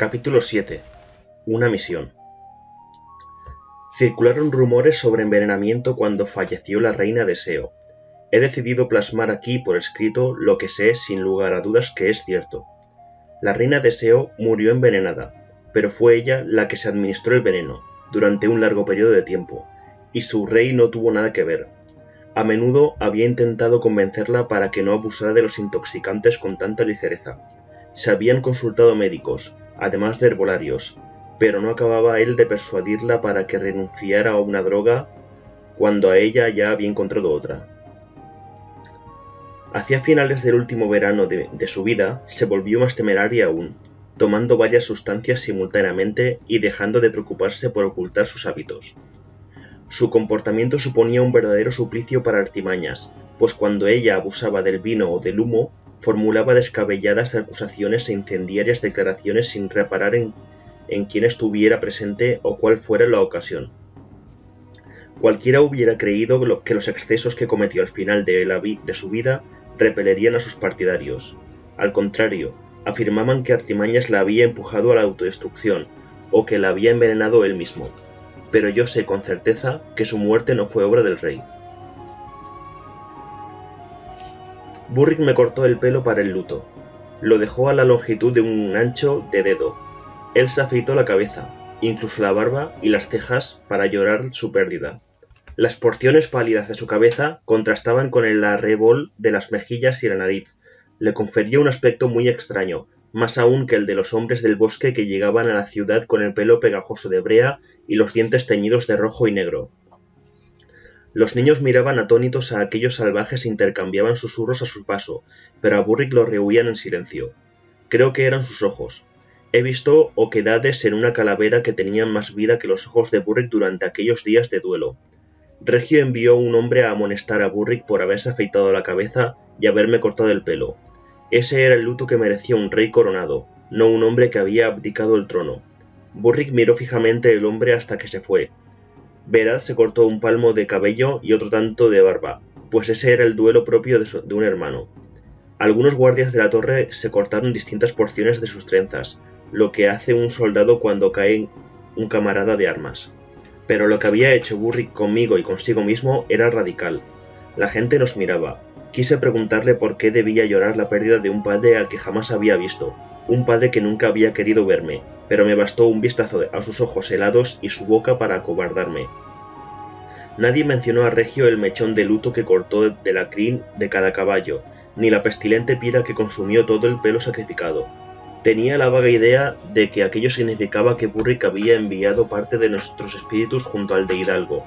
Capítulo 7. Una misión. Circularon rumores sobre envenenamiento cuando falleció la reina de Seo. He decidido plasmar aquí por escrito lo que sé sin lugar a dudas que es cierto. La reina de Seo murió envenenada, pero fue ella la que se administró el veneno durante un largo periodo de tiempo, y su rey no tuvo nada que ver. A menudo había intentado convencerla para que no abusara de los intoxicantes con tanta ligereza. Se habían consultado médicos, además de herbolarios, pero no acababa él de persuadirla para que renunciara a una droga cuando a ella ya había encontrado otra. Hacia finales del último verano de su vida se volvió más temeraria aún, tomando varias sustancias simultáneamente y dejando de preocuparse por ocultar sus hábitos. Su comportamiento suponía un verdadero suplicio para artimañas, pues cuando ella abusaba del vino o del humo, formulaba descabelladas acusaciones e incendiarias declaraciones sin reparar en quién estuviera presente o cuál fuera la ocasión. Cualquiera hubiera creído que los excesos que cometió al final de su vida repelerían a sus partidarios. Al contrario, afirmaban que Artimañas la había empujado a la autodestrucción, o que la había envenenado él mismo. Pero yo sé con certeza que su muerte no fue obra del rey. Burrick me cortó el pelo para el luto. Lo dejó a la longitud de un ancho de dedo. Él se afeitó la cabeza, incluso la barba y las cejas para llorar su pérdida. Las porciones pálidas de su cabeza contrastaban con el arrebol de las mejillas y la nariz. Le confería un aspecto muy extraño, más aún que el de los hombres del bosque que llegaban a la ciudad con el pelo pegajoso de brea y los dientes teñidos de rojo y negro. Los niños miraban atónitos a aquellos salvajes e intercambiaban susurros a su paso, pero a Burrick lo rehuían en silencio. Creo que eran sus ojos. He visto oquedades en una calavera que tenían más vida que los ojos de Burrick durante aquellos días de duelo. Regio envió un hombre a amonestar a Burrick por haberse afeitado la cabeza y haberme cortado el pelo. Ese era el luto que merecía un rey coronado, no un hombre que había abdicado el trono. Burrick miró fijamente el hombre hasta que se fue. Veraz se cortó un palmo de cabello y otro tanto de barba, pues ese era el duelo propio de un hermano. Algunos guardias de la torre se cortaron distintas porciones de sus trenzas, lo que hace un soldado cuando cae un camarada de armas. Pero lo que había hecho Burrick conmigo y consigo mismo era radical. La gente nos miraba. Quise preguntarle por qué debía llorar la pérdida de un padre al que jamás había visto, un padre que nunca había querido verme, pero me bastó un vistazo a sus ojos helados y su boca para acobardarme. Nadie mencionó a Regio el mechón de luto que cortó de la crin de cada caballo, ni la pestilente pira que consumió todo el pelo sacrificado. Tenía la vaga idea de que aquello significaba que Burrick había enviado parte de nuestros espíritus junto al de Hidalgo.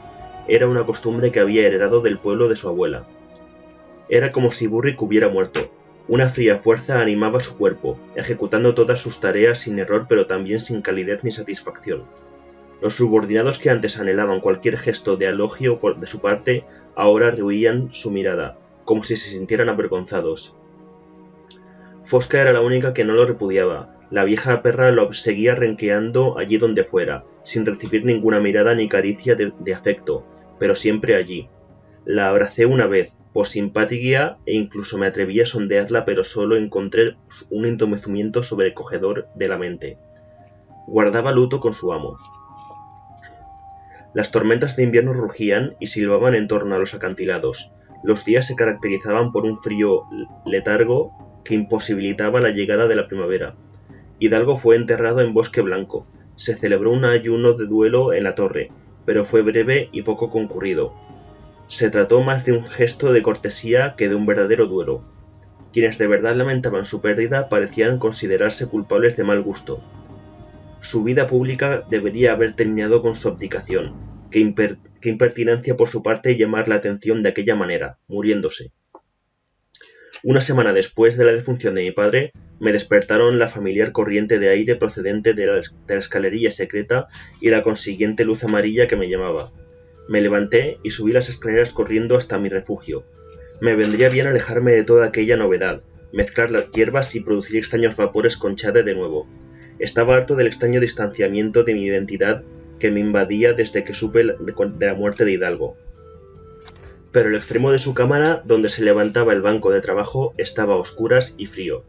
Era una costumbre que había heredado del pueblo de su abuela. Era como si Burrick hubiera muerto. Una fría fuerza animaba su cuerpo, ejecutando todas sus tareas sin error pero también sin calidez ni satisfacción. Los subordinados que antes anhelaban cualquier gesto de elogio de su parte, ahora rehuían su mirada, como si se sintieran avergonzados. Fosca era la única que no lo repudiaba. La vieja perra lo seguía renqueando allí donde fuera, sin recibir ninguna mirada ni caricia de afecto, pero siempre allí. La abracé una vez, por simpatía, e incluso me atreví a sondearla, pero solo encontré un entumecimiento sobrecogedor de la mente. Guardaba luto con su amo. Las tormentas de invierno rugían y silbaban en torno a los acantilados. Los días se caracterizaban por un frío letargo que imposibilitaba la llegada de la primavera. Hidalgo fue enterrado en Bosque Blanco. Se celebró un ayuno de duelo en la torre, pero fue breve y poco concurrido. Se trató más de un gesto de cortesía que de un verdadero duelo. Quienes de verdad lamentaban su pérdida parecían considerarse culpables de mal gusto. Su vida pública debería haber terminado con su abdicación. Qué impertinencia por su parte llamar la atención de aquella manera, muriéndose. Una semana después de la defunción de mi padre, me despertaron la familiar corriente de aire procedente de la escalerilla secreta y la consiguiente luz amarilla que me llamaba. Me levanté y subí las escaleras corriendo hasta mi refugio. Me vendría bien alejarme de toda aquella novedad, mezclar las hierbas y producir extraños vapores con Chade de nuevo. Estaba harto del extraño distanciamiento de mi identidad que me invadía desde que supe de la muerte de Hidalgo. Pero el extremo de su cámara, donde se levantaba el banco de trabajo, estaba a oscuras y frío.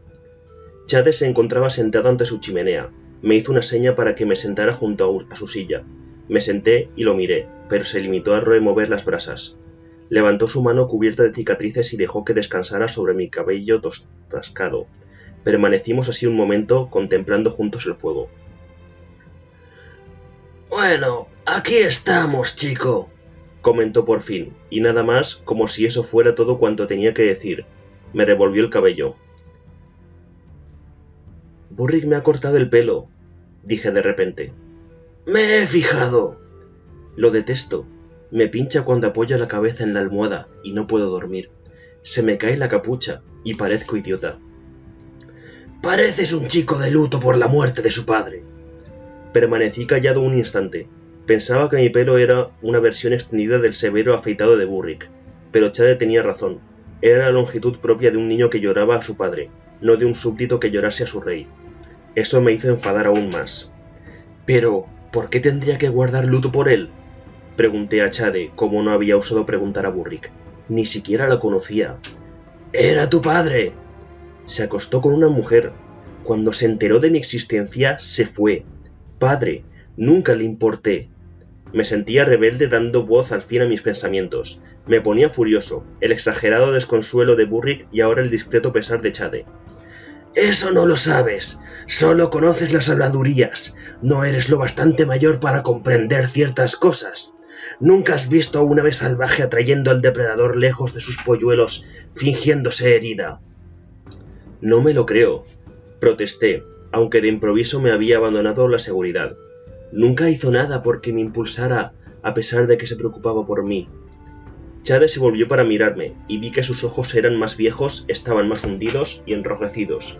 Chade se encontraba sentado ante su chimenea. Me hizo una seña para que me sentara junto a su silla. Me senté y lo miré, pero se limitó a remover las brasas. Levantó su mano cubierta de cicatrices y dejó que descansara sobre mi cabello toscado. Permanecimos así un momento contemplando juntos el fuego. «Bueno, aquí estamos, chico», comentó por fin, y nada más, como si eso fuera todo cuanto tenía que decir. Me revolvió el cabello. «Burrick me ha cortado el pelo», dije de repente. «Me he fijado». «Lo detesto. Me pincha cuando apoyo la cabeza en la almohada y no puedo dormir. Se me cae la capucha y parezco idiota». «Pareces un chico de luto por la muerte de su padre». Permanecí callado un instante. Pensaba que mi pelo era una versión extendida del severo afeitado de Burrick, pero Chade tenía razón. Era la longitud propia de un niño que lloraba a su padre, no de un súbdito que llorase a su rey. Eso me hizo enfadar aún más. «Pero, ¿por qué tendría que guardar luto por él?», pregunté a Chade, como no había osado preguntar a Burrick. Ni siquiera lo conocía. «¡Era tu padre!». Se acostó con una mujer. Cuando se enteró de mi existencia, se fue. Padre, nunca le importé. Me sentía rebelde dando voz al fin a mis pensamientos. Me ponía furioso, el exagerado desconsuelo de Burrick y ahora el discreto pesar de Chade. «Eso no lo sabes. Solo conoces las habladurías. No eres lo bastante mayor para comprender ciertas cosas. Nunca has visto a una ave salvaje atrayendo al depredador lejos de sus polluelos, fingiéndose herida». «No me lo creo», protesté, aunque de improviso me había abandonado la seguridad. Nunca hizo nada porque me impulsara, a pesar de que se preocupaba por mí. Chade se volvió para mirarme, y vi que sus ojos eran más viejos, estaban más hundidos y enrojecidos.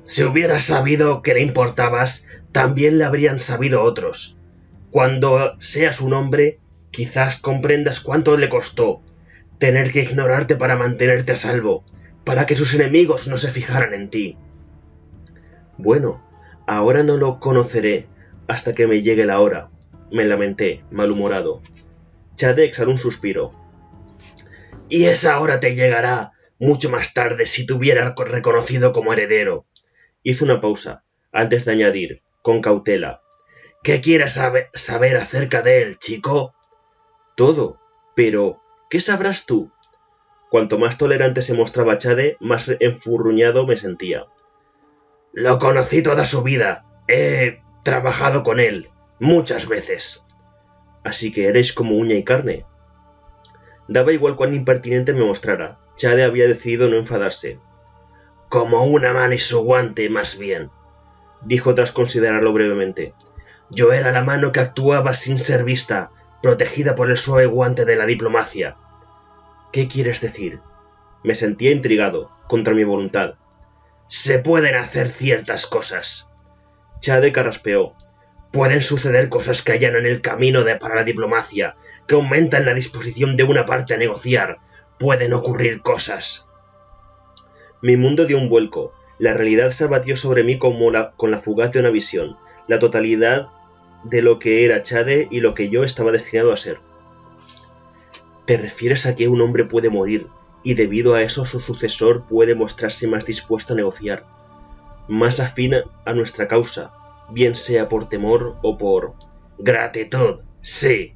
«Si hubieras sabido que le importabas, también le habrían sabido otros. Cuando seas un hombre, quizás comprendas cuánto le costó tener que ignorarte para mantenerte a salvo, para que sus enemigos no se fijaran en ti». «Bueno, ahora no lo conoceré hasta que me llegue la hora», me lamenté, malhumorado. Chade exhaló un suspiro. «Y esa hora te llegará mucho más tarde si te hubiera reconocido como heredero». Hizo una pausa, antes de añadir, con cautela. «¿Qué quieres saber acerca de él, chico?» «Todo. Pero, ¿qué sabrás tú?» Cuanto más tolerante se mostraba Chade, más enfurruñado me sentía. «Lo conocí toda su vida. He trabajado con él, muchas veces». «Así que eres como uña y carne». Daba igual cuán impertinente me mostrara. Chade había decidido no enfadarse. «Como una mano y su guante, más bien», dijo tras considerarlo brevemente. «Yo era la mano que actuaba sin ser vista, protegida por el suave guante de la diplomacia». «¿Qué quieres decir?» Me sentía intrigado, contra mi voluntad. «Se pueden hacer ciertas cosas». Chade carraspeó. «Pueden suceder cosas que allanan el camino para la diplomacia, que aumentan la disposición de una parte a negociar. Pueden ocurrir cosas». Mi mundo dio un vuelco. La realidad se abatió sobre mí con la fugaz de una visión, la totalidad de lo que era Chade y lo que yo estaba destinado a ser. «¿Te refieres a que un hombre puede morir, y debido a eso su sucesor puede mostrarse más dispuesto a negociar, más afín a nuestra causa, bien sea por temor o por gratitud? Sí».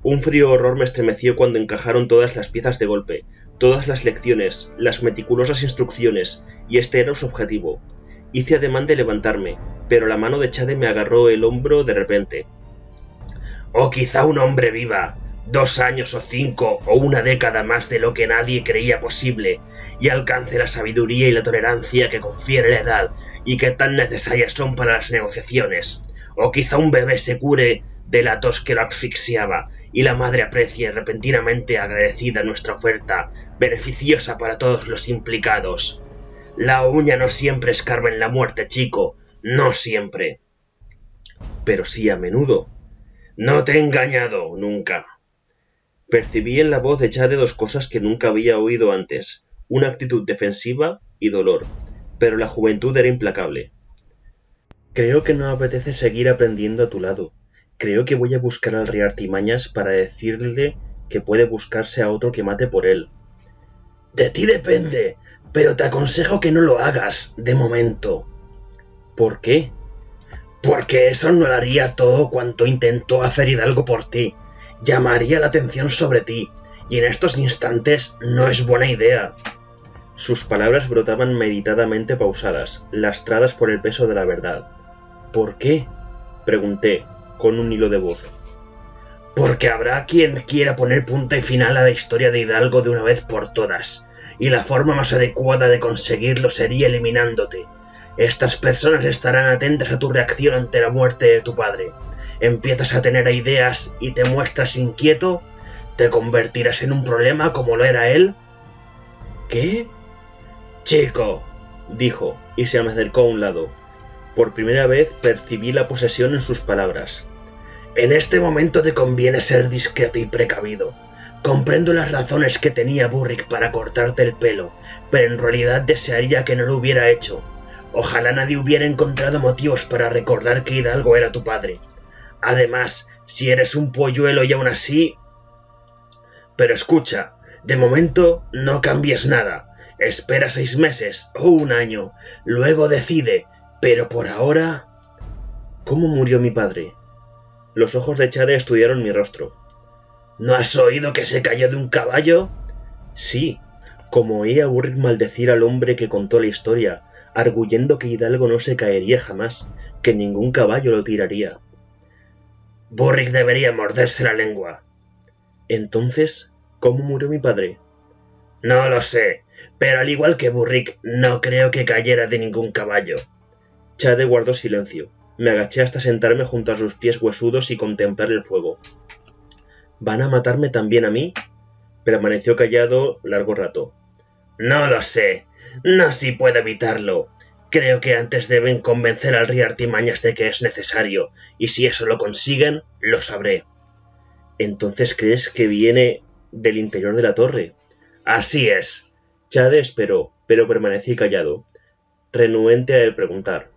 Un frío horror me estremeció cuando encajaron todas las piezas de golpe, todas las lecciones, las meticulosas instrucciones, y este era su objetivo. Hice ademán de levantarme, pero la mano de Chade me agarró el hombro de repente. «O quizá un hombre viva 2 años o 5 o una década más de lo que nadie creía posible, y alcance la sabiduría y la tolerancia que confiere la edad y que tan necesarias son para las negociaciones. O quizá un bebé se cure de la tos que lo asfixiaba, y la madre aprecie repentinamente agradecida nuestra oferta, beneficiosa para todos los implicados. La uña no siempre escarba en la muerte, chico, no siempre». «Pero sí a menudo». «No te he engañado nunca». Percibí en la voz de Chade 2 cosas que nunca había oído antes, una actitud defensiva y dolor, pero la juventud era implacable. «Creo que no apetece seguir aprendiendo a tu lado. Creo que voy a buscar al rey artimañas para decirle que puede buscarse a otro que mate por él». «De ti depende, pero te aconsejo que no lo hagas, de momento». ¿Por qué? Porque eso no haría todo cuanto intentó hacer Hidalgo por ti. Llamaría la atención sobre ti, y en estos instantes no es buena idea. Sus palabras brotaban meditadamente pausadas, lastradas por el peso de la verdad. ¿Por qué? Pregunté, con un hilo de voz. Porque habrá quien quiera poner punto y final a la historia de Hidalgo de una vez por todas, y la forma más adecuada de conseguirlo sería eliminándote. Estas personas estarán atentas a tu reacción ante la muerte de tu padre. Empiezas a tener ideas y te muestras inquieto, ¿te convertirás en un problema como lo era él? ¿Qué? Chico, dijo, y se me acercó a un lado. Por primera vez percibí la posesión en sus palabras. En este momento te conviene ser discreto y precavido. Comprendo las razones que tenía Burrick para cortarte el pelo, pero en realidad desearía que no lo hubiera hecho. Ojalá nadie hubiera encontrado motivos para recordar que Hidalgo era tu padre. Además, si eres un polluelo y aún así... Pero escucha, de momento no cambies nada. Espera 6 meses o 1 año, luego decide, pero por ahora... ¿Cómo murió mi padre? Los ojos de Chade estudiaron mi rostro. ¿No has oído que se cayó de un caballo? Sí, como oí a Burrick maldecir al hombre que contó la historia, arguyendo que Hidalgo no se caería jamás, que ningún caballo lo tiraría. Burrick debería morderse la lengua. Entonces, ¿cómo murió mi padre? No lo sé, pero al igual que Burrick, no creo que cayera de ningún caballo. Chade guardó silencio. Me agaché hasta sentarme junto a sus pies huesudos y contemplar el fuego. ¿Van a matarme también a mí? Permaneció callado largo rato. No lo sé. No si puedo evitarlo. Creo que antes deben convencer al rey Artimañas de que es necesario, y si eso lo consiguen, lo sabré. ¿Entonces crees que viene del interior de la torre? Así es. Chade esperó, pero permanecí callado, renuente a preguntar.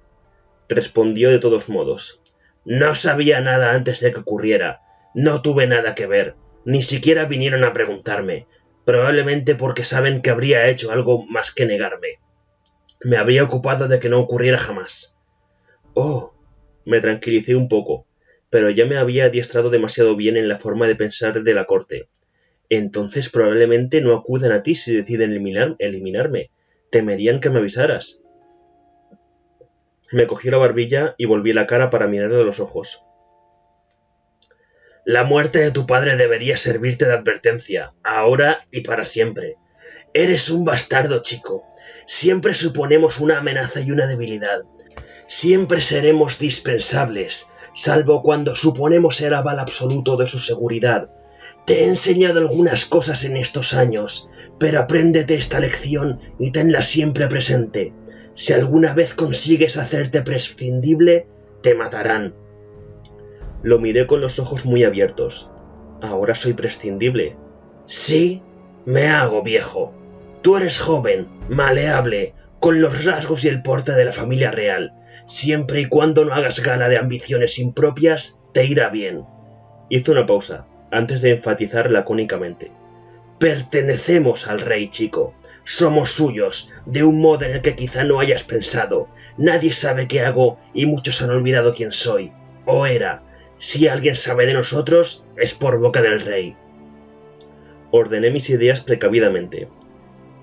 Respondió de todos modos. No sabía nada antes de que ocurriera. No tuve nada que ver. Ni siquiera vinieron a preguntarme. Probablemente porque saben que habría hecho algo más que negarme. Me habría ocupado de que no ocurriera jamás. Oh, me tranquilicé un poco, pero ya me había adiestrado demasiado bien en la forma de pensar de la corte. Entonces probablemente no acudan a ti si deciden eliminarme. Temerían que me avisaras. Me cogí la barbilla y volví la cara para mirarle a los ojos. La muerte de tu padre debería servirte de advertencia, ahora y para siempre. Eres un bastardo, chico. Siempre suponemos una amenaza y una debilidad. Siempre seremos dispensables, salvo cuando suponemos el aval absoluto de su seguridad. Te he enseñado algunas cosas en estos años, pero apréndete esta lección y tenla siempre presente. Si alguna vez consigues hacerte prescindible, te matarán. Lo miré con los ojos muy abiertos. ¿Ahora soy prescindible? Sí, me hago viejo. Tú eres joven, maleable, con los rasgos y el porte de la familia real. Siempre y cuando no hagas gala de ambiciones impropias, te irá bien. Hizo una pausa, antes de enfatizar lacónicamente. Pertenecemos al rey, chico. Somos suyos, de un modo en el que quizá no hayas pensado. Nadie sabe qué hago y muchos han olvidado quién soy. O era. Si alguien sabe de nosotros, es por boca del rey. Ordené mis ideas precavidamente.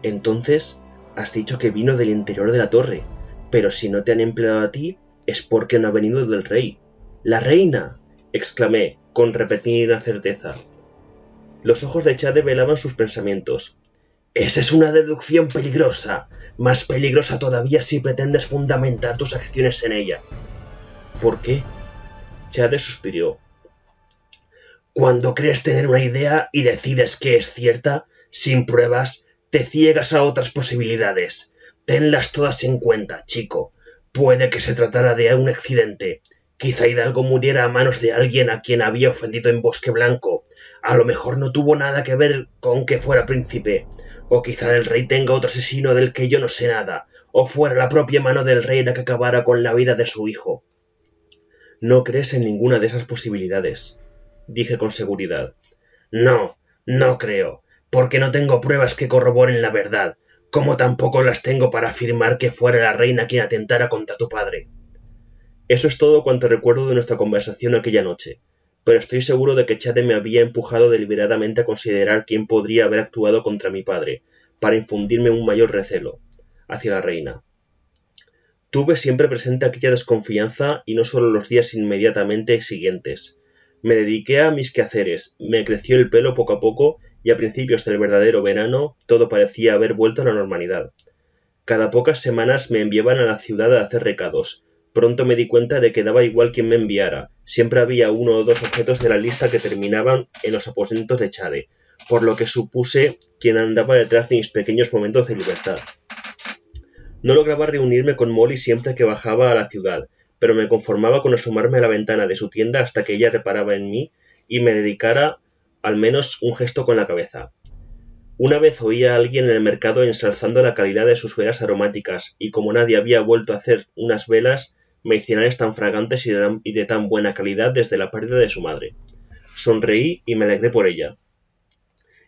Entonces, has dicho que vino del interior de la torre, pero si no te han empleado a ti, es porque no ha venido del rey. ¡La reina!, exclamé, con repentina certeza. Los ojos de Chade velaban sus pensamientos. Esa es una deducción peligrosa, más peligrosa todavía si pretendes fundamentar tus acciones en ella. ¿Por qué? Chade suspiró. Cuando crees tener una idea y decides que es cierta, sin pruebas, te ciegas a otras posibilidades. Tenlas todas en cuenta, chico. Puede que se tratara de un accidente. Quizá Hidalgo muriera a manos de alguien a quien había ofendido en Bosque Blanco. A lo mejor no tuvo nada que ver con que fuera príncipe. O quizá el rey tenga otro asesino del que yo no sé nada. O fuera la propia mano del rey la que acabara con la vida de su hijo. No crees en ninguna de esas posibilidades, dije con seguridad. No, no creo, porque no tengo pruebas que corroboren la verdad, como tampoco las tengo para afirmar que fuera la reina quien atentara contra tu padre. Eso es todo cuanto recuerdo de nuestra conversación aquella noche, pero estoy seguro de que Chade me había empujado deliberadamente a considerar quién podría haber actuado contra mi padre, para infundirme un mayor recelo hacia la reina. Tuve siempre presente aquella desconfianza y no solo los días inmediatamente siguientes. Me dediqué a mis quehaceres, me creció el pelo poco a poco y a principios del verdadero verano todo parecía haber vuelto a la normalidad. Cada pocas semanas me enviaban a la ciudad a hacer recados. Pronto me di cuenta de que daba igual quien me enviara, siempre había uno o dos objetos de la lista que terminaban en los aposentos de Chade, por lo que supuse quien andaba detrás de mis pequeños momentos de libertad. No lograba reunirme con Molly siempre que bajaba a la ciudad, pero me conformaba con asomarme a la ventana de su tienda hasta que ella reparaba en mí y me dedicara al menos un gesto con la cabeza. Una vez oí a alguien en el mercado ensalzando la calidad de sus velas aromáticas, y como nadie había vuelto a hacer unas velas medicinales tan fragantes y de tan buena calidad desde la pérdida de su madre. Sonreí y me alegré por ella.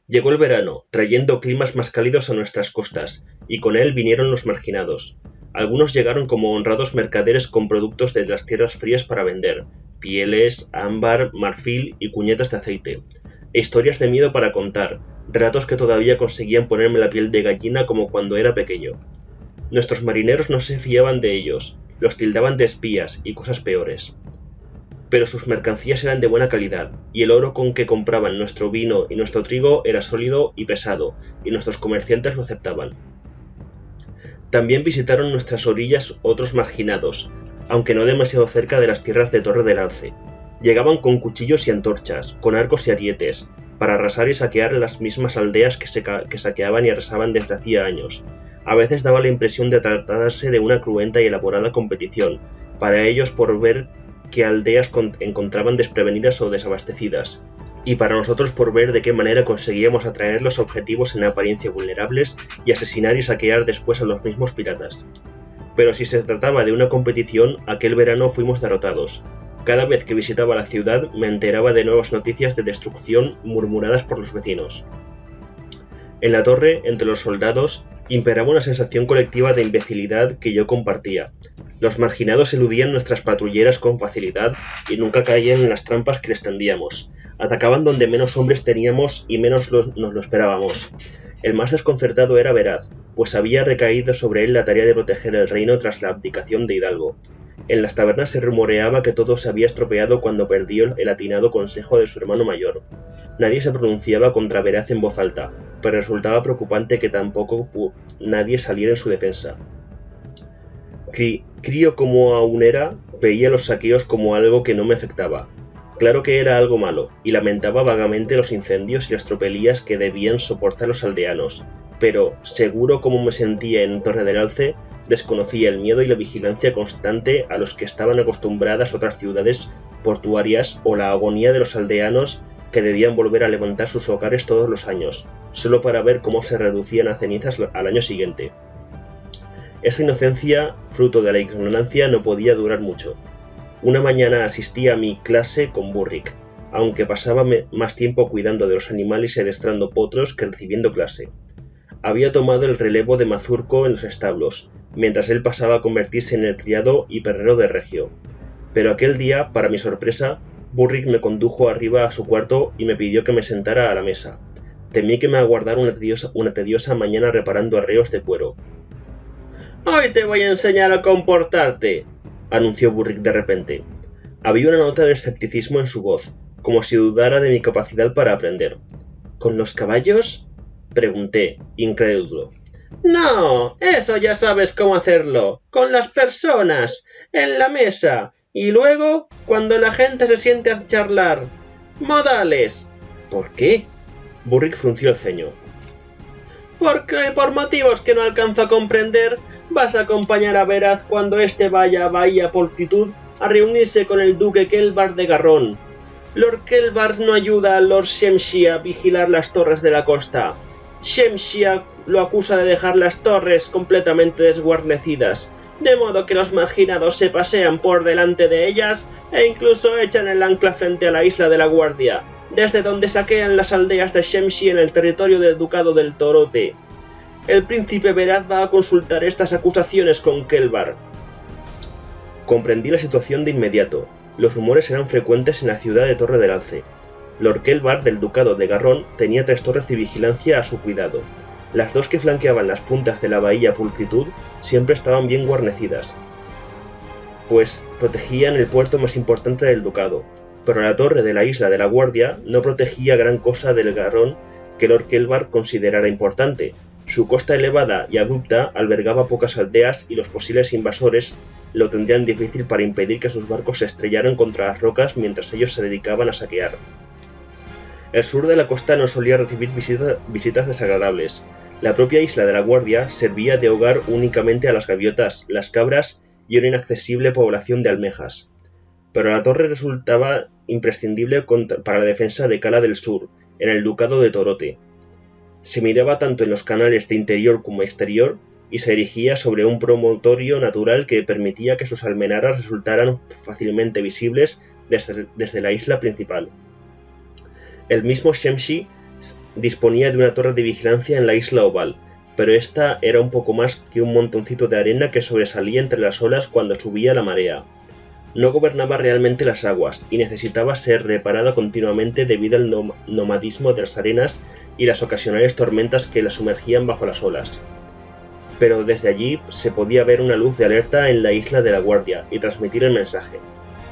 Llegó el verano, trayendo climas más cálidos a nuestras costas, y con él vinieron los marginados. Algunos llegaron como honrados mercaderes con productos de las tierras frías para vender, pieles, ámbar, marfil y cuñetas de aceite, e historias de miedo para contar, relatos que todavía conseguían ponerme la piel de gallina como cuando era pequeño. Nuestros marineros no se fiaban de ellos, los tildaban de espías y cosas peores. Pero sus mercancías eran de buena calidad, y el oro con que compraban nuestro vino y nuestro trigo era sólido y pesado, y nuestros comerciantes lo aceptaban. También visitaron nuestras orillas otros marginados, aunque no demasiado cerca de las tierras de Torre del Alce. Llegaban con cuchillos y antorchas, con arcos y arietes, para arrasar y saquear las mismas aldeas que saqueaban y arrasaban desde hacía años. A veces daba la impresión de tratarse de una cruenta y elaborada competición, para ellos por ver qué aldeas encontraban desprevenidas o desabastecidas, y para nosotros por ver de qué manera conseguíamos atraer los objetivos en apariencia vulnerables y asesinar y saquear después a los mismos piratas. Pero si se trataba de una competición, aquel verano fuimos derrotados. Cada vez que visitaba la ciudad me enteraba de nuevas noticias de destrucción murmuradas por los vecinos. En la torre, entre los soldados, imperaba una sensación colectiva de imbecilidad que yo compartía. Los marginados eludían nuestras patrulleras con facilidad y nunca caían en las trampas que les tendíamos. Atacaban donde menos hombres teníamos y menos nos lo esperábamos. El más desconcertado era Veraz, pues había recaído sobre él la tarea de proteger el reino tras la abdicación de Hidalgo. En las tabernas se rumoreaba que todo se había estropeado cuando perdió el atinado consejo de su hermano mayor. Nadie se pronunciaba contra Veraz en voz alta, pero resultaba preocupante que tampoco nadie saliera en su defensa. Crío como aún era, veía los saqueos como algo que no me afectaba. Claro que era algo malo, y lamentaba vagamente los incendios y las tropelías que debían soportar los aldeanos, pero, seguro como me sentía en Torre del Alce, desconocía el miedo y la vigilancia constante a los que estaban acostumbradas otras ciudades portuarias o la agonía de los aldeanos que debían volver a levantar sus hogares todos los años, solo para ver cómo se reducían a cenizas al año siguiente. Esa inocencia, fruto de la ignorancia, no podía durar mucho. Una mañana asistí a mi clase con Burrick, aunque pasaba más tiempo cuidando de los animales y adestrando potros que recibiendo clase. Había tomado el relevo de Mazurco en los establos, mientras él pasaba a convertirse en el criado y perrero de Regio. Pero aquel día, para mi sorpresa, Burrick me condujo arriba a su cuarto y me pidió que me sentara a la mesa. Temí que me aguardara una tediosa mañana reparando arreos de cuero. «Hoy te voy a enseñar a comportarte», anunció Burrick de repente. Había una nota de escepticismo en su voz, como si dudara de mi capacidad para aprender. «¿Con los caballos?», pregunté, incrédulo. «No, eso ya sabes cómo hacerlo. Con las personas, en la mesa, y luego, cuando la gente se siente a charlar. Modales». «¿Por qué?», Burrick frunció el ceño. «Porque, por motivos que no alcanzo a comprender, vas a acompañar a Veraz cuando éste vaya a Bahía Pulcritud a reunirse con el duque Kelvar de Garrón. Lord Kelvar no ayuda a Lord Shemshia a vigilar las torres de la costa. Shemshia lo acusa de dejar las torres completamente desguarnecidas, de modo que los marginados se pasean por delante de ellas e incluso echan el ancla frente a la isla de la Guardia, desde donde saquean las aldeas de Shemshia en el territorio del ducado del Torote. El príncipe Veraz va a consultar estas acusaciones con Kelvar». Comprendí la situación de inmediato. Los rumores eran frecuentes en la ciudad de Torre del Alce. Lord Kelvar del Ducado de Garrón tenía 3 torres de vigilancia a su cuidado. Las 2 que flanqueaban las puntas de la bahía Pulcritud siempre estaban bien guarnecidas, pues protegían el puerto más importante del ducado, pero la torre de la isla de la Guardia no protegía gran cosa del Garrón que Lord Kelvar considerara importante. Su costa elevada y abrupta albergaba pocas aldeas y los posibles invasores lo tendrían difícil para impedir que sus barcos se estrellaran contra las rocas mientras ellos se dedicaban a saquear. El sur de la costa no solía recibir visitas desagradables. La propia isla de la Guardia servía de hogar únicamente a las gaviotas, las cabras y una inaccesible población de almejas. Pero la torre resultaba imprescindible para la defensa de Cala del Sur, en el ducado de Torote. Se miraba tanto en los canales de interior como exterior y se erigía sobre un promontorio natural que permitía que sus almenaras resultaran fácilmente visibles desde la isla principal. El mismo Shemshi disponía de una torre de vigilancia en la isla oval, pero esta era un poco más que un montoncito de arena que sobresalía entre las olas cuando subía la marea. No gobernaba realmente las aguas y necesitaba ser reparada continuamente debido al nomadismo de las arenas y las ocasionales tormentas que la sumergían bajo las olas. Pero desde allí se podía ver una luz de alerta en la isla de la Guardia y transmitir el mensaje,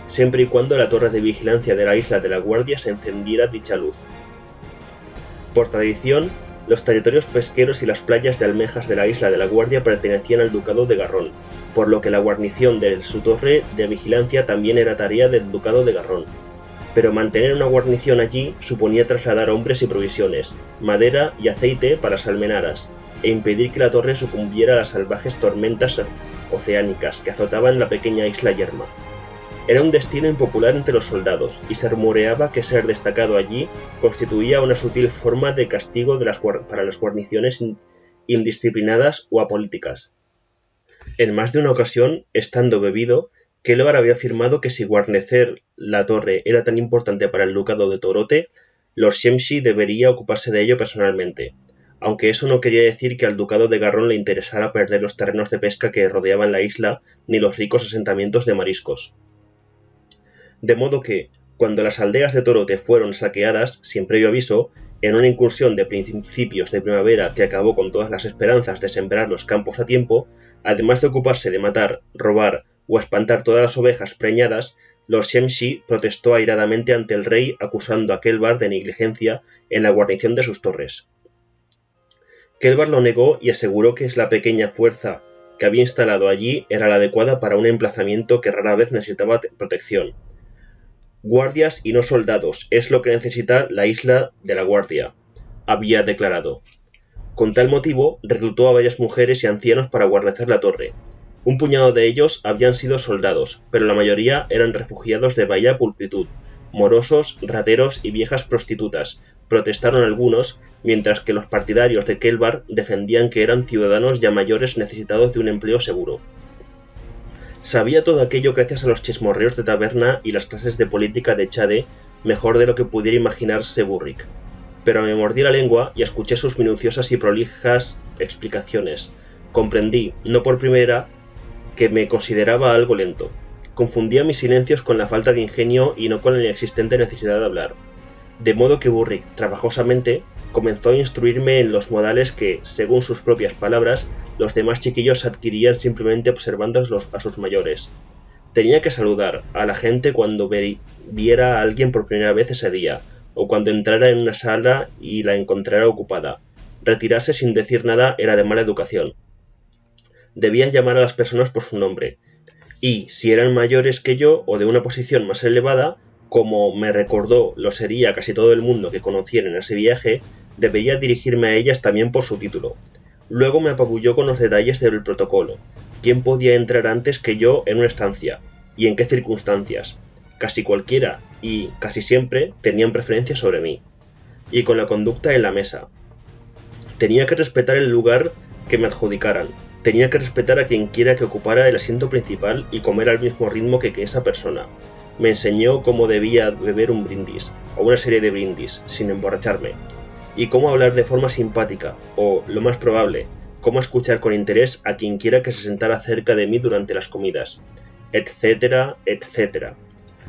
siempre y cuando la torre de vigilancia de la isla de la Guardia se encendiera dicha luz. Por tradición, los territorios pesqueros y las playas de almejas de la isla de la Guardia pertenecían al Ducado de Garrón, por lo que la guarnición de su torre de vigilancia también era tarea del Ducado de Garrón. Pero mantener una guarnición allí suponía trasladar hombres y provisiones, madera y aceite para las almenaras, e impedir que la torre sucumbiera a las salvajes tormentas oceánicas que azotaban la pequeña isla yerma. Era un destino impopular entre los soldados, y se rumoreaba que ser destacado allí constituía una sutil forma de castigo para las guarniciones indisciplinadas o apolíticas. En más de una ocasión, estando bebido, Kelvar había afirmado que si guarnecer la torre era tan importante para el ducado de Torote, Lord Shemshi debería ocuparse de ello personalmente, aunque eso no quería decir que al ducado de Garrón le interesara perder los terrenos de pesca que rodeaban la isla ni los ricos asentamientos de mariscos. De modo que, cuando las aldeas de Torote fueron saqueadas, sin previo aviso, en una incursión de principios de primavera que acabó con todas las esperanzas de sembrar los campos a tiempo, además de ocuparse de matar, robar o espantar todas las ovejas preñadas, Lord Shemshi protestó airadamente ante el rey acusando a Kelvar de negligencia en la guarnición de sus torres. Kelvar lo negó y aseguró que la pequeña fuerza que había instalado allí era la adecuada para un emplazamiento que rara vez necesitaba protección. Guardias y no soldados es lo que necesita la isla de la Guardia, había declarado. Con tal motivo, reclutó a varias mujeres y ancianos para guarnecer la torre. Un puñado de ellos habían sido soldados, pero la mayoría eran refugiados de Bahía Pulcritud, morosos, rateros y viejas prostitutas, protestaron algunos, mientras que los partidarios de Kelvar defendían que eran ciudadanos ya mayores necesitados de un empleo seguro. Sabía todo aquello gracias a los chismorreos de taberna y las clases de política de Chade mejor de lo que pudiera imaginarse Burrick. Pero me mordí la lengua y escuché sus minuciosas y prolijas explicaciones. Comprendí, no por primera, que me consideraba algo lento. Confundía mis silencios con la falta de ingenio y no con la inexistente necesidad de hablar. De modo que Burrick, trabajosamente, comenzó a instruirme en los modales que, según sus propias palabras, los demás chiquillos adquirían simplemente observando a sus mayores. Tenía que saludar a la gente cuando viera a alguien por primera vez ese día, o cuando entrara en una sala y la encontrara ocupada. Retirarse sin decir nada era de mala educación. Debía llamar a las personas por su nombre, y, si eran mayores que yo o de una posición más elevada, como me recordó lo sería casi todo el mundo que conociera en ese viaje, debería dirigirme a ellas también por su título. Luego me apabulló con los detalles del protocolo. ¿Quién podía entrar antes que yo en una estancia? ¿Y en qué circunstancias? Casi cualquiera, y casi siempre, tenían preferencia sobre mí. Y con la conducta en la mesa. Tenía que respetar el lugar que me adjudicaran. Tenía que respetar a quien quiera que ocupara el asiento principal y comer al mismo ritmo que esa persona. Me enseñó cómo debía beber un brindis, o una serie de brindis, sin emborracharme, y cómo hablar de forma simpática, o, lo más probable, cómo escuchar con interés a quien quiera que se sentara cerca de mí durante las comidas. etcétera, etcétera,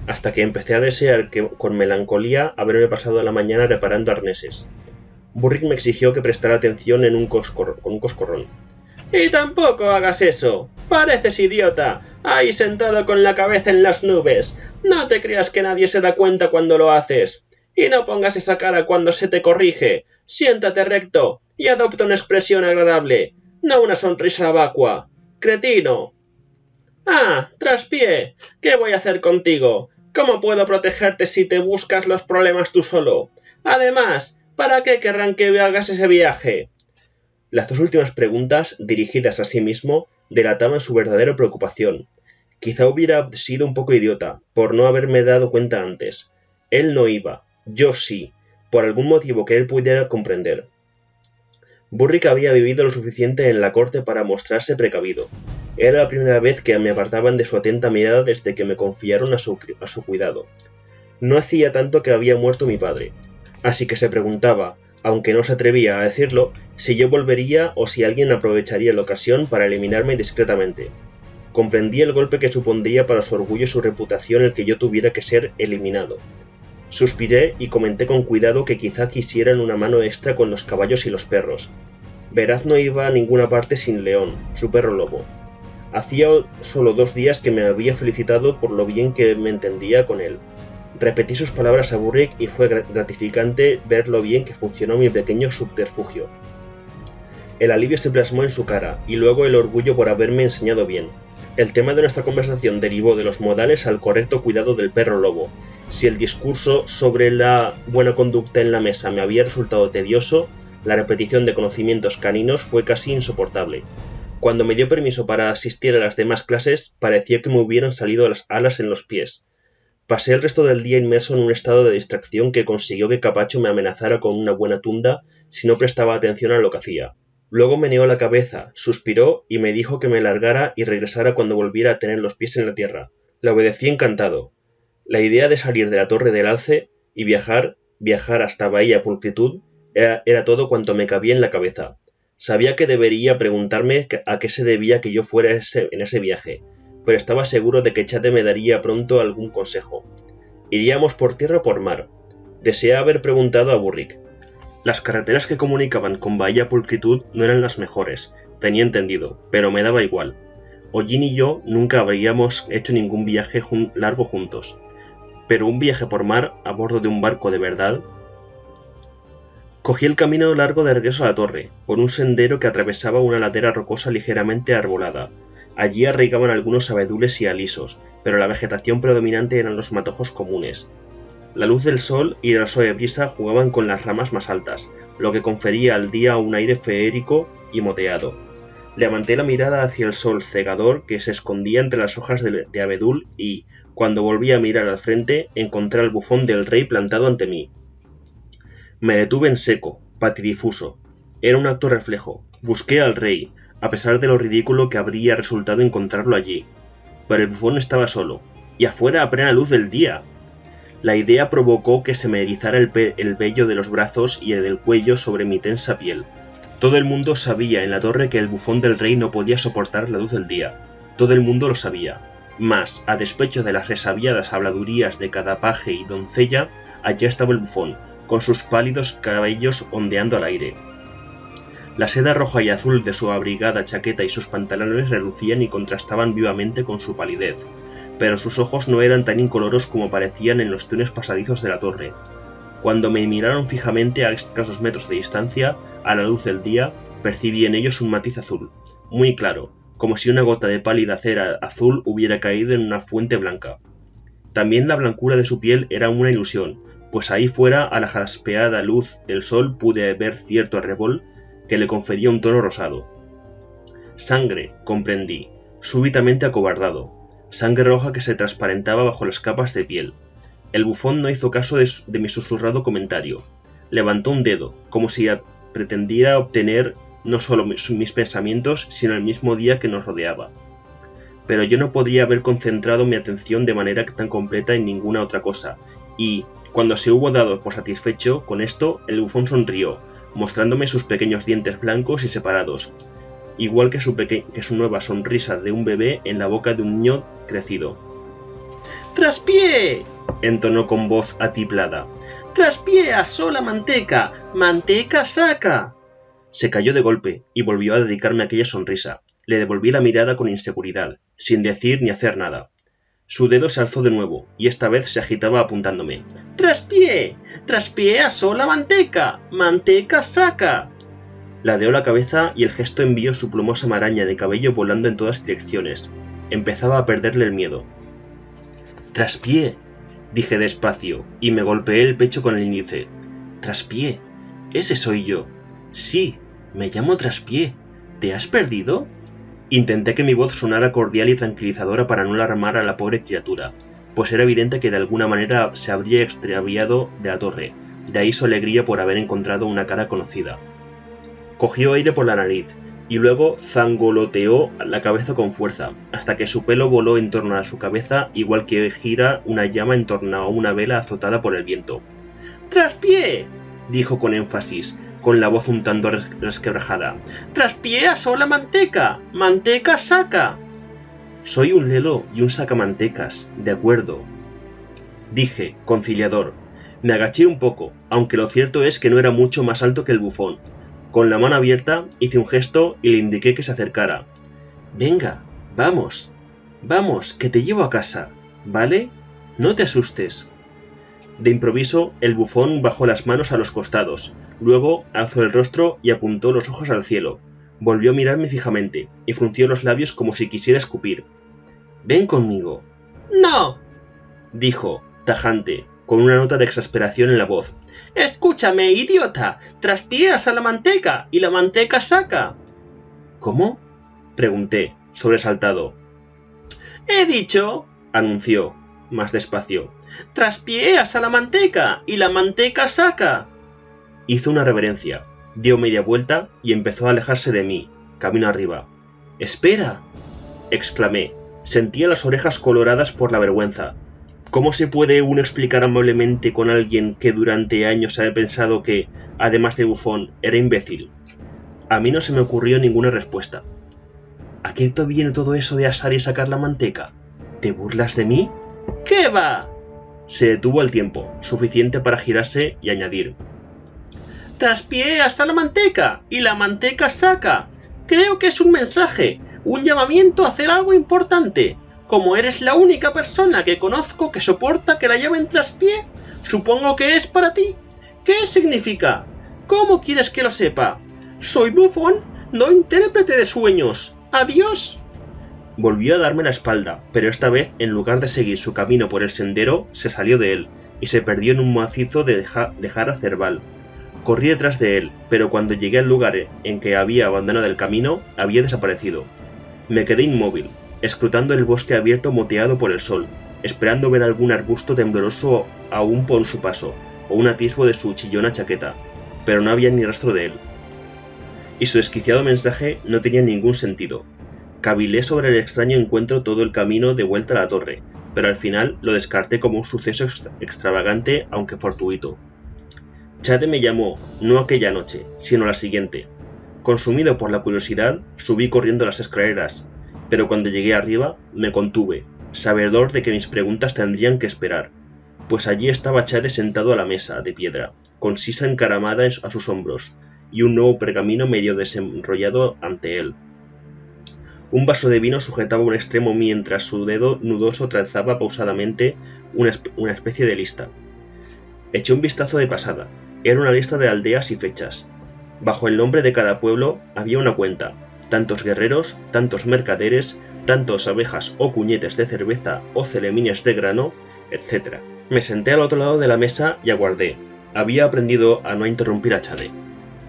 hasta que empecé a desear con melancolía haberme pasado la mañana reparando arneses. Burrick me exigió que prestara atención con un coscorrón. «Y tampoco hagas eso. Pareces idiota, ahí sentado con la cabeza en las nubes. No te creas que nadie se da cuenta cuando lo haces. Y no pongas esa cara cuando se te corrige. Siéntate recto y adopta una expresión agradable, no una sonrisa vacua. ¡Cretino! Ah, traspié. ¿Qué voy a hacer contigo? ¿Cómo puedo protegerte si te buscas los problemas tú solo? Además, ¿para qué querrán que hagas ese viaje?» Las dos últimas preguntas, dirigidas a sí mismo, delataban su verdadera preocupación. Quizá hubiera sido un poco idiota, por no haberme dado cuenta antes. Él no iba, yo sí, por algún motivo que él pudiera comprender. Burrick había vivido lo suficiente en la corte para mostrarse precavido. Era la primera vez que me apartaban de su atenta mirada desde que me confiaron a su cuidado. No hacía tanto que había muerto mi padre, así que se preguntaba, aunque no se atrevía a decirlo, si yo volvería o si alguien aprovecharía la ocasión para eliminarme discretamente. Comprendí el golpe que supondría para su orgullo y su reputación el que yo tuviera que ser eliminado. Suspiré y comenté con cuidado que quizá quisieran una mano extra con los caballos y los perros. Veraz no iba a ninguna parte sin León, su perro lobo. Hacía solo 2 días que me había felicitado por lo bien que me entendía con él. Repetí sus palabras a Burrick y fue gratificante ver lo bien que funcionó mi pequeño subterfugio. El alivio se plasmó en su cara, y luego el orgullo por haberme enseñado bien. El tema de nuestra conversación derivó de los modales al correcto cuidado del perro lobo. Si el discurso sobre la buena conducta en la mesa me había resultado tedioso, la repetición de conocimientos caninos fue casi insoportable. Cuando me dio permiso para asistir a las demás clases, parecía que me hubieran salido las alas en los pies. Pasé el resto del día inmerso en un estado de distracción que consiguió que Capacho me amenazara con una buena tunda si no prestaba atención a lo que hacía. Luego meneó la cabeza, suspiró y me dijo que me largara y regresara cuando volviera a tener los pies en la tierra. Le obedecí encantado. La idea de salir de la Torre del Alce y viajar hasta Bahía Pulcritud era todo cuanto me cabía en la cabeza. Sabía que debería preguntarme a qué se debía que yo fuera en ese viaje, pero estaba seguro de que Chate me daría pronto algún consejo. ¿Iríamos por tierra o por mar? Deseé haber preguntado a Burrick. Las carreteras que comunicaban con Bahía Pulcritud no eran las mejores, tenía entendido, pero me daba igual. Hollín y yo nunca habríamos hecho ningún viaje largo juntos, pero un viaje por mar a bordo de un barco de verdad. Cogí el camino largo de regreso a la torre, por un sendero que atravesaba una ladera rocosa ligeramente arbolada. Allí arraigaban algunos abedules y alisos, pero la vegetación predominante eran los matojos comunes. La luz del sol y la suave brisa jugaban con las ramas más altas, lo que confería al día un aire feérico y moteado. Levanté la mirada hacia el sol cegador que se escondía entre las hojas de abedul y, cuando volví a mirar al frente, encontré al bufón del rey plantado ante mí. Me detuve en seco, patidifuso. Era un acto reflejo. Busqué al rey, a pesar de lo ridículo que habría resultado encontrarlo allí. Pero el bufón estaba solo, y afuera a plena luz del día. La idea provocó que se me erizara el vello de los brazos y el del cuello sobre mi tensa piel. Todo el mundo sabía en la torre que el bufón del rey no podía soportar la luz del día. Todo el mundo lo sabía. Mas, a despecho de las resabiadas habladurías de cada paje y doncella, allá estaba el bufón, con sus pálidos cabellos ondeando al aire. La seda roja y azul de su abrigada chaqueta y sus pantalones relucían y contrastaban vivamente con su palidez, pero sus ojos no eran tan incoloros como parecían en los túneles pasadizos de la torre. Cuando me miraron fijamente a escasos metros de distancia, a la luz del día, percibí en ellos un matiz azul, muy claro, como si una gota de pálida cera azul hubiera caído en una fuente blanca. También la blancura de su piel era una ilusión, pues ahí fuera a la jaspeada luz del sol pude ver cierto arrebol que le confería un tono rosado. Sangre, comprendí, súbitamente acobardado, sangre roja que se transparentaba bajo las capas de piel. El bufón no hizo caso de mi susurrado comentario. Levantó un dedo, como si pretendiera obtener no solo mis pensamientos, sino el mismo día que nos rodeaba. Pero yo no podría haber concentrado mi atención de manera tan completa en ninguna otra cosa, y, cuando se hubo dado por satisfecho con esto, el bufón sonrió, mostrándome sus pequeños dientes blancos y separados. igual que su nueva sonrisa de un bebé en la boca de un niño crecido. ¡Traspié!, entonó con voz atiplada. ¡Traspié, asó la manteca! ¡Manteca saca! Se cayó de golpe y volvió a dedicarme aquella sonrisa. Le devolví la mirada con inseguridad, sin decir ni hacer nada. Su dedo se alzó de nuevo, y esta vez se agitaba apuntándome. ¡Traspié! ¡Traspié, asó la manteca! ¡Manteca saca! Ladeó la cabeza y el gesto envió su plumosa maraña de cabello volando en todas direcciones. Empezaba a perderle el miedo. «Traspié», dije despacio, y me golpeé el pecho con el índice. «Traspié, ese soy yo. Sí, me llamo Traspié. ¿Te has perdido?» Intenté que mi voz sonara cordial y tranquilizadora para no alarmar a la pobre criatura, pues era evidente que de alguna manera se habría extraviado de la torre, de ahí su alegría por haber encontrado una cara conocida. Cogió aire por la nariz, y luego zangoloteó la cabeza con fuerza, hasta que su pelo voló en torno a su cabeza igual que gira una llama en torno a una vela azotada por el viento. «¡Traspié!», dijo con énfasis, con la voz un tanto resquebrajada. «¡Traspié, asó la manteca! ¡Manteca saca!». «Soy un lelo y un sacamantecas, de acuerdo», dije, conciliador. Me agaché un poco, aunque lo cierto es que no era mucho más alto que el bufón. Con la mano abierta hice un gesto y le indiqué que se acercara. «Venga, vamos, que te llevo a casa, ¿vale? No te asustes». De improviso, el bufón bajó las manos a los costados, luego alzó el rostro y apuntó los ojos al cielo. Volvió a mirarme fijamente y frunció los labios como si quisiera escupir. «Ven conmigo». «No», dijo, tajante, con una nota de exasperación en la voz. «Escúchame, idiota. Traspías a la manteca y la manteca saca». «¿Cómo?», pregunté, sobresaltado. «He dicho», anunció, más despacio. «Traspías a la manteca y la manteca saca». Hizo una reverencia, dio media vuelta y empezó a alejarse de mí, camino arriba. «¡Espera!», exclamé. Sentía las orejas coloradas por la vergüenza. ¿Cómo se puede uno explicar amablemente con alguien que durante años ha pensado que, además de bufón, era imbécil? A mí no se me ocurrió ninguna respuesta. ¿A qué te viene todo eso de asar y sacar la manteca? ¿Te burlas de mí? «¿Qué va?». Se detuvo al tiempo, suficiente para girarse y añadir. «Traspías a la manteca y la manteca saca. Creo que es un mensaje, un llamamiento a hacer algo importante. Como eres la única persona que conozco que soporta que la llamen traspié, supongo que es para ti. ¿Qué significa? ¿Cómo quieres que lo sepa? Soy bufón, no intérprete de sueños. Adiós». Volvió a darme la espalda, pero esta vez, en lugar de seguir su camino por el sendero, se salió de él, y se perdió en un macizo de Jara Cerval. Corrí detrás de él, pero cuando llegué al lugar en que había abandonado el camino, había desaparecido. Me quedé inmóvil, escrutando el bosque abierto moteado por el sol, esperando ver algún arbusto tembloroso aún por su paso, o un atisbo de su chillona chaqueta, pero no había ni rastro de él. Y su desquiciado mensaje no tenía ningún sentido. Cavilé sobre el extraño encuentro todo el camino de vuelta a la torre, pero al final lo descarté como un suceso extravagante aunque fortuito. Chade me llamó, no aquella noche, sino la siguiente. Consumido por la curiosidad, subí corriendo las escaleras, pero cuando llegué arriba me contuve, sabedor de que mis preguntas tendrían que esperar, pues allí estaba Chade sentado a la mesa de piedra, con Sisa encaramada a sus hombros, y un nuevo pergamino medio desenrollado ante él. Un vaso de vino sujetaba un extremo mientras su dedo nudoso trazaba pausadamente una especie de lista. Eché un vistazo de pasada. Era una lista de aldeas y fechas. Bajo el nombre de cada pueblo había una cuenta, tantos guerreros, tantos mercaderes, tantos abejas o cuñetes de cerveza o celemines de grano, etc. Me senté al otro lado de la mesa y aguardé. Había aprendido a no interrumpir a Chade.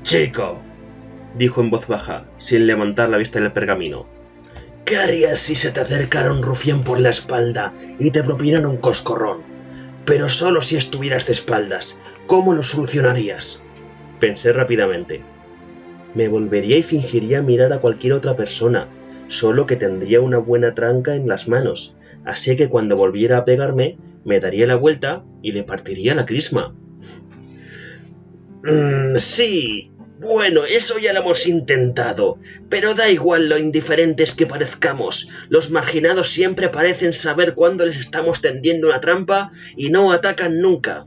«Chico», dijo en voz baja, sin levantar la vista del pergamino. «¿Qué harías si se te acercara un rufián por la espalda y te propinara un coscorrón? Pero solo si estuvieras de espaldas. ¿Cómo lo solucionarías?». Pensé rápidamente. Me volvería y fingiría mirar a cualquier otra persona, solo que tendría una buena tranca en las manos, así que cuando volviera a pegarme, me daría la vuelta y le partiría la crisma. Sí», Bueno, eso ya lo hemos intentado, pero da igual lo indiferentes que parezcamos. Los marginados siempre parecen saber cuándo les estamos tendiendo una trampa y no atacan nunca.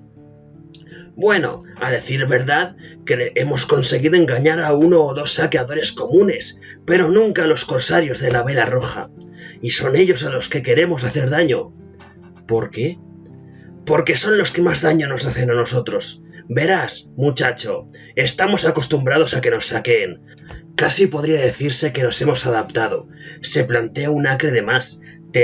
Bueno, a decir verdad, que hemos conseguido engañar a 1 o 2 saqueadores comunes, pero nunca a los corsarios de la Vela Roja. Y son ellos a los que queremos hacer daño. ¿Por qué? Porque son los que más daño nos hacen a nosotros. Verás, muchacho, estamos acostumbrados a que nos saqueen. Casi podría decirse que nos hemos adaptado. Se plantea un acre de más,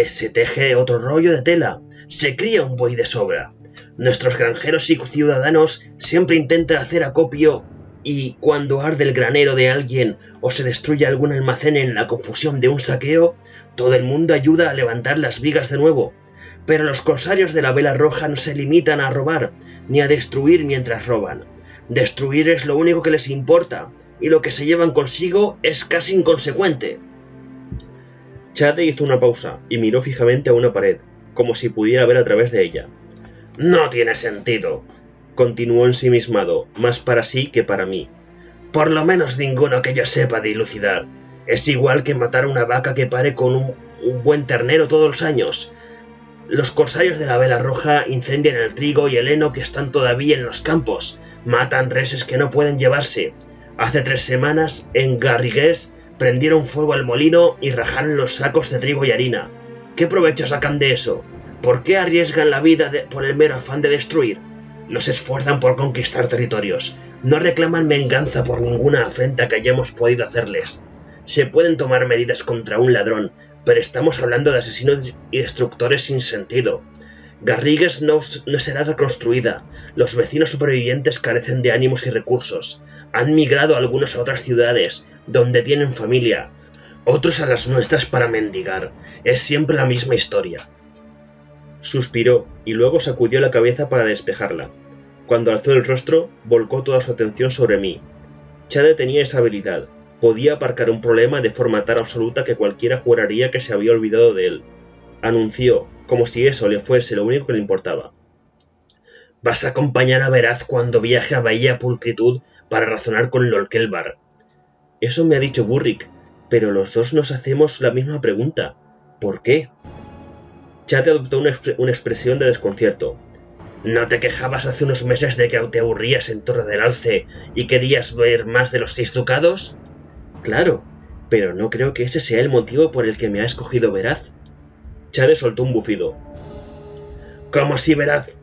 se teje otro rollo de tela, se cría un buey de sobra. Nuestros granjeros y ciudadanos siempre intentan hacer acopio y cuando arde el granero de alguien o se destruye algún almacén en la confusión de un saqueo, todo el mundo ayuda a levantar las vigas de nuevo. Pero los corsarios de la Vela Roja no se limitan a robar, ni a destruir mientras roban. Destruir es lo único que les importa, y lo que se llevan consigo es casi inconsecuente. Chade hizo una pausa y miró fijamente a una pared, como si pudiera ver a través de ella. No tiene sentido, continuó ensimismado, más para sí que para mí. Por lo menos ninguno que yo sepa dilucidar. Es igual que matar a una vaca que pare con un buen ternero todos los años. Los corsarios de la Vela Roja incendian el trigo y el heno que están todavía en los campos, matan reses que no pueden llevarse. Hace 3 semanas, en Garrigues, prendieron fuego al molino y rajaron los sacos de trigo y harina. ¿Qué provecho sacan de eso? ¿Por qué arriesgan la vida por el mero afán de destruir? Los esfuerzan por conquistar territorios. No reclaman venganza por ninguna afrenta que hayamos podido hacerles. Se pueden tomar medidas contra un ladrón, pero estamos hablando de asesinos y destructores sin sentido. Garrigues no será reconstruida. Los vecinos supervivientes carecen de ánimos y recursos. Han migrado algunos a otras ciudades, donde tienen familia. Otros a las nuestras para mendigar. Es siempre la misma historia. Suspiró y luego sacudió la cabeza para despejarla. Cuando alzó el rostro, volcó toda su atención sobre mí. Chade tenía esa habilidad. Podía aparcar un problema de forma tan absoluta que cualquiera juraría que se había olvidado de él. Anunció, como si eso le fuese lo único que le importaba. Vas a acompañar a Veraz cuando viaje a Bahía Pulcritud para razonar con Lolkelbar. Eso me ha dicho Burrick, pero los dos nos hacemos la misma pregunta. ¿Por qué? Chade adoptó una expresión de desconcierto. ¿No te quejabas hace unos meses de que te aburrías en Torre del Alce y querías ver más de los 6 ducados? Claro, pero no creo que ese sea el motivo por el que me ha escogido Veraz. Chade soltó un bufido. Como si Veraz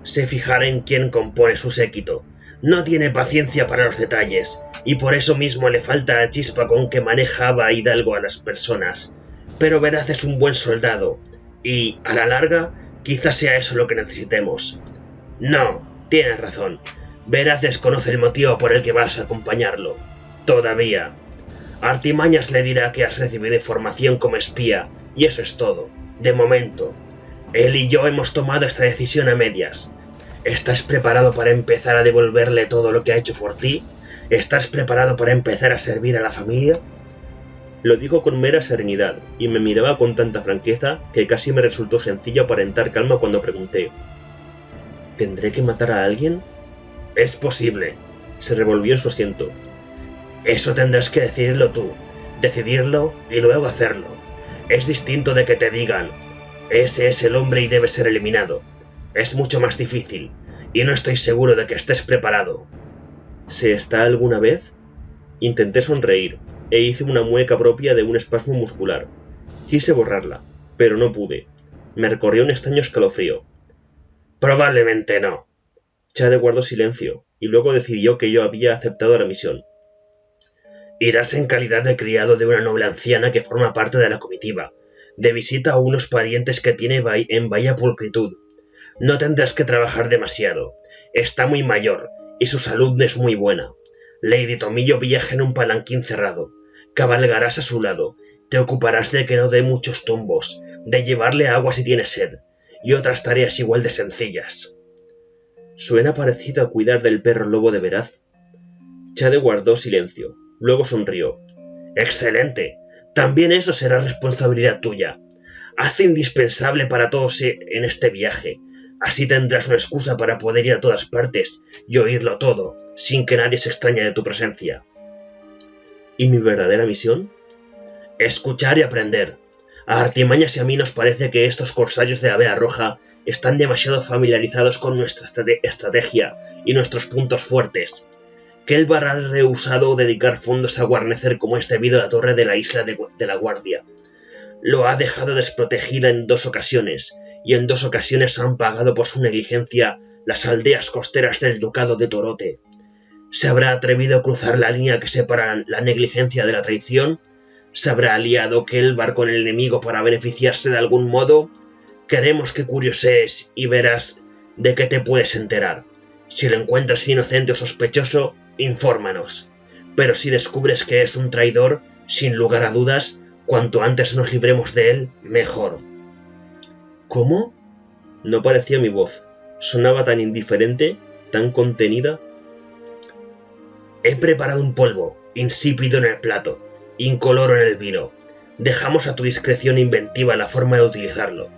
se fijara en quién compone su séquito. No tiene paciencia para los detalles, y por eso mismo le falta la chispa con que manejaba Hidalgo a las personas. Pero Veraz es un buen soldado, y, a la larga, quizás sea eso lo que necesitemos. No, tienes razón. Veraz desconoce el motivo por el que vas a acompañarlo. Todavía. Artimañas le dirá que has recibido información como espía, y eso es todo. De momento. Él y yo hemos tomado esta decisión a medias. ¿Estás preparado para empezar a devolverle todo lo que ha hecho por ti? ¿Estás preparado para empezar a servir a la familia? Lo dijo con mera serenidad, y me miraba con tanta franqueza que casi me resultó sencillo aparentar calma cuando pregunté. ¿Tendré que matar a alguien? Es posible. Se revolvió en su asiento. Eso tendrás que decidirlo tú. Decidirlo y luego hacerlo. Es distinto de que te digan, ese es el hombre y debe ser eliminado. Es mucho más difícil, y no estoy seguro de que estés preparado. ¿Se está alguna vez? Intenté sonreír, e hice una mueca propia de un espasmo muscular. Quise borrarla, pero no pude. Me recorrió un extraño escalofrío. Probablemente no. Chade guardó silencio, y luego decidió que yo había aceptado la misión. Irás en calidad de criado de una noble anciana que forma parte de la comitiva, de visita a unos parientes que tiene en Bahía Pulcritud. No tendrás que trabajar demasiado. Está muy mayor, y su salud no es muy buena. Lady Tomillo viaja en un palanquín cerrado. Cabalgarás a su lado. Te ocuparás de que no dé muchos tumbos, de llevarle agua si tiene sed, y otras tareas igual de sencillas. Suena parecido a cuidar del perro lobo de Veraz. Chade guardó silencio, luego sonrió. ¡Excelente! También eso será responsabilidad tuya. Hazte indispensable para todos en este viaje. Así tendrás una excusa para poder ir a todas partes y oírlo todo, sin que nadie se extrañe de tu presencia. ¿Y mi verdadera misión? Escuchar y aprender. A Artimañas y a mí nos parece que estos corsarios de la Vea Roja están demasiado familiarizados con nuestra estrategia y nuestros puntos fuertes. Kelvar ha rehusado dedicar fondos a guarnecer como es debido a la torre de la isla de la Guardia. Lo ha dejado desprotegida en 2 ocasiones, y en 2 ocasiones han pagado por su negligencia las aldeas costeras del ducado de Torote. ¿Se habrá atrevido a cruzar la línea que separa la negligencia de la traición? ¿Se habrá aliado Kelvar con el enemigo para beneficiarse de algún modo? Queremos que curiosees y verás de qué te puedes enterar. Si lo encuentras inocente o sospechoso, infórmanos. Pero si descubres que es un traidor, sin lugar a dudas, cuanto antes nos libremos de él, mejor. ¿Cómo? No parecía mi voz. Sonaba tan indiferente, tan contenida. He preparado un polvo, insípido en el plato, incoloro en el vino. Dejamos a tu discreción inventiva la forma de utilizarlo.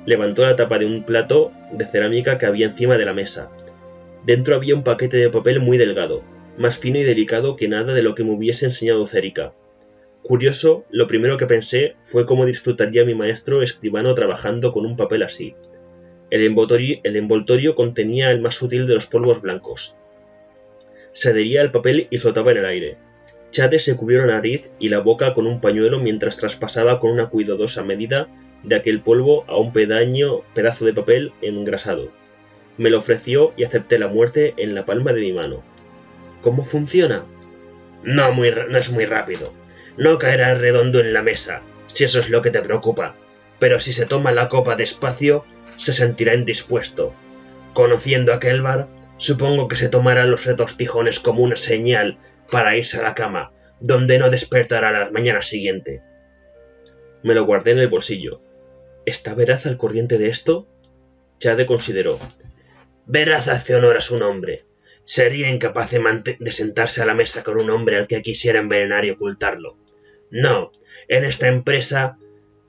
Levantó la tapa de un plato de cerámica que había encima de la mesa. Dentro había un paquete de papel muy delgado, más fino y delicado que nada de lo que me hubiese enseñado Cérica. Curioso, lo primero que pensé fue cómo disfrutaría mi maestro escribano trabajando con un papel así. El envoltorio contenía el más sutil de los polvos blancos. Se adhería al papel y flotaba en el aire. Chade se cubrió la nariz y la boca con un pañuelo mientras traspasaba con una cuidadosa medida de aquel polvo a un pedazo de papel engrasado. Me lo ofreció y acepté la muerte en la palma de mi mano. ¿Cómo funciona? No es muy rápido. No caerá redondo en la mesa, si eso es lo que te preocupa, pero si se toma la copa despacio, se sentirá indispuesto. Conociendo a Kelvar, supongo que se tomará los retortijones como una señal para irse a la cama, donde no despertará la mañana siguiente. Me lo guardé en el bolsillo. ¿Está Veraz al corriente de esto? Chade consideró. Veraz hace honor a su nombre. Sería incapaz de sentarse a la mesa con un hombre al que quisiera envenenar y ocultarlo. No, en esta empresa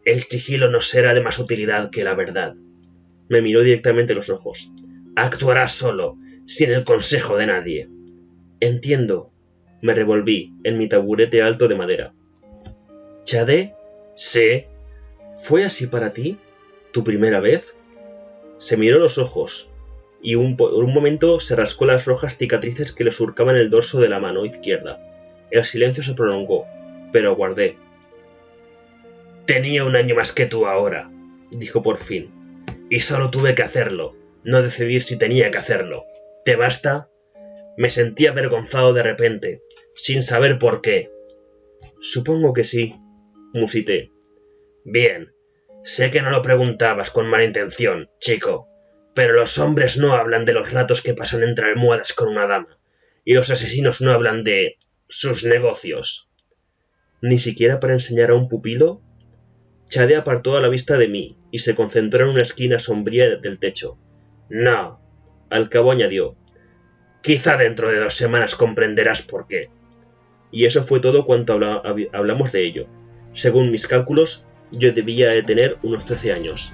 el sigilo no será de más utilidad que la verdad. Me miró directamente a los ojos. Actuará solo, sin el consejo de nadie. Entiendo. Me revolví en mi taburete alto de madera. ¿Chade? Sí. ¿Fue así para ti? ¿Tu primera vez? Se miró los ojos y por un momento se rascó las rojas cicatrices que le surcaban el dorso de la mano izquierda. El silencio se prolongó, pero aguardé. Tenía 1 año más que tú ahora, dijo por fin, y solo tuve que hacerlo, no decidir si tenía que hacerlo. ¿Te basta? Me sentí avergonzado de repente, sin saber por qué. Supongo que sí, musité. Bien, sé que no lo preguntabas con mala intención, chico, pero los hombres no hablan de los ratos que pasan entre almohadas con una dama, y los asesinos no hablan de sus negocios. ¿Ni siquiera para enseñar a un pupilo? Chade apartó la vista de mí y se concentró en una esquina sombría del techo. No, al cabo añadió. Quizá dentro de 2 semanas comprenderás por qué. Y eso fue todo cuanto hablamos de ello. Según mis cálculos, yo debía de tener unos 13 años.